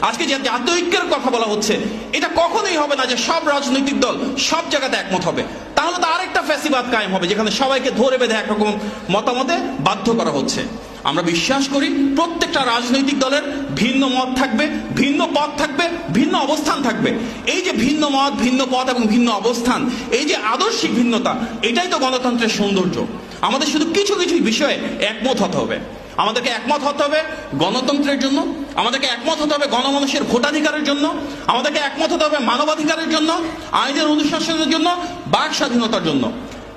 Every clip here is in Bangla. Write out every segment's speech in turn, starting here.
আজকে যে জাতীয় ঐক্যের কথা বলা হচ্ছে, এটা কখনোই হবে না যে সব রাজনৈতিক দল সব জায়গাতে একমত হবে। তাহলে তো আরেকটা ফ্যাসিবাদ কায়েম হবে, যেখানে সবাইকে ধরে বেঁধে একরকম মতামতে বাধ্য করা হচ্ছে। আমরা বিশ্বাস করি প্রত্যেকটা রাজনৈতিক দলের ভিন্ন মত থাকবে, ভিন্ন পথ থাকবে, ভিন্ন অবস্থান থাকবে। এই যে ভিন্ন মত, ভিন্ন পথ এবং ভিন্ন অবস্থান, এই যে আদর্শিক ভিন্নতা, এটাই তো গণতন্ত্রের সৌন্দর্য। আমাদের শুধু কিছু কিছু বিষয়ে একমত হতে হবে। আমাদেরকে একমত হতে হবে গণতন্ত্রের জন্য, আমাদেরকে একমত হতে হবে গণমানুষের ভোটাধিকারের জন্য, আমাদেরকে একমত হতে হবে মানবাধিকারের জন্য, আইনের অনুশাসনের জন্য, বাক স্বাধীনতার জন্য,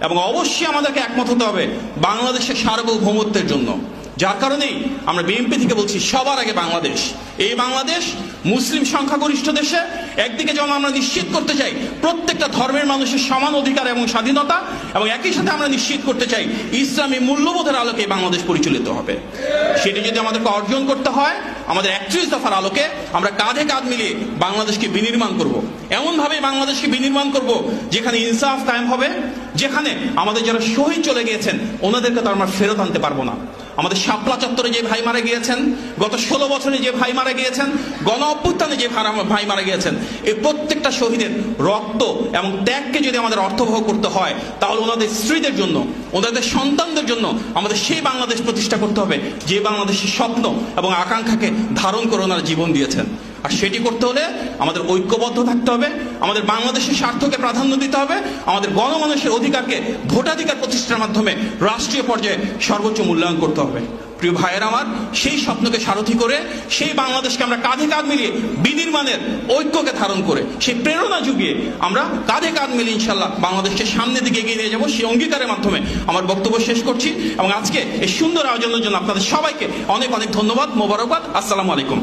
এবং অবশ্যই আমাদেরকে একমত হতে হবে বাংলাদেশের সার্বভৌমত্বের জন্য। যার কারণেই আমরা বিএনপি থেকে বলছি, সবার আগে বাংলাদেশ। এই বাংলাদেশ মুসলিম সংখ্যাগরিষ্ঠ দেশে একদিকে যেমন আমরা নিশ্চিত করতে চাই প্রত্যেকটা ধর্মের মানুষের সমান অধিকার এবং স্বাধীনতা, এবং একই সাথে আমরা নিশ্চিত করতে চাই ইসলামী মূল্যবোধের আলোকে বাংলাদেশ পরিচালিত হবে। সেটি যদি আমাদেরকে অর্জন করতে হয়, আমাদের 31 দফার আলোকে আমরা কাঁধে কাঁধ মিলিয়ে বাংলাদেশকে বিনির্মাণ করব। এমনভাবে বাংলাদেশকে বিনির্মাণ করব যেখানে ইনসাফ কায়েম হবে, যেখানে আমাদের যারা শহীদ চলে গিয়েছেন ওনাদেরকে তো আমরা ফেরত আনতে পারবো না। আমাদের শাপলা চত্বরে যে ভাই মারা গিয়েছেন, গত 16 বছরে যে ভাই মারা গিয়েছেন, গণ অভ্যুত্থানে যে ভাই মারা গিয়েছেন, এই প্রত্যেকটা শহীদের রক্ত এবং ত্যাগকে যদি আমাদের অর্থবহ করতে হয়, তাহলে ওনাদের স্ত্রীদের জন্য, ওনাদের সন্তানদের জন্য আমাদের সেই বাংলাদেশ প্রতিষ্ঠা করতে হবে যে বাংলাদেশের স্বপ্ন এবং আকাঙ্ক্ষাকে ধারণ করে ওনারা জীবন দিয়েছেন। আর সেটি করতে হলে আমাদের ঐক্যবদ্ধ থাকতে হবে, আমাদের বাংলাদেশের স্বার্থকে প্রাধান্য দিতে হবে, আমাদের গণমানুষের অধিকারকে ভোটাধিকার প্রতিষ্ঠার মাধ্যমে রাষ্ট্রীয় পর্যায়ে সর্বোচ্চ মূল্যায়ন করতে হবে। প্রিয় ভাইয়ের আমার, সেই স্বপ্নকে সারথি করে, সেই বাংলাদেশকে আমরা কাঁধে কাঁধ মিলিয়ে বিনির্মাণের ঐক্যকে ধারণ করে, সেই প্রেরণা যুগিয়ে আমরা কাঁধে কাঁধ মিলিয়ে ইনশাল্লাহ বাংলাদেশকে সামনের দিকে এগিয়ে নিয়ে যাবো। সেই অঙ্গীকারের মাধ্যমে আমার বক্তব্য শেষ করছি, এবং আজকে এই সুন্দর আয়োজনের জন্য আপনাদের সবাইকে অনেক অনেক ধন্যবাদ, মোবারকবাদ। আসসালামু আলাইকুম।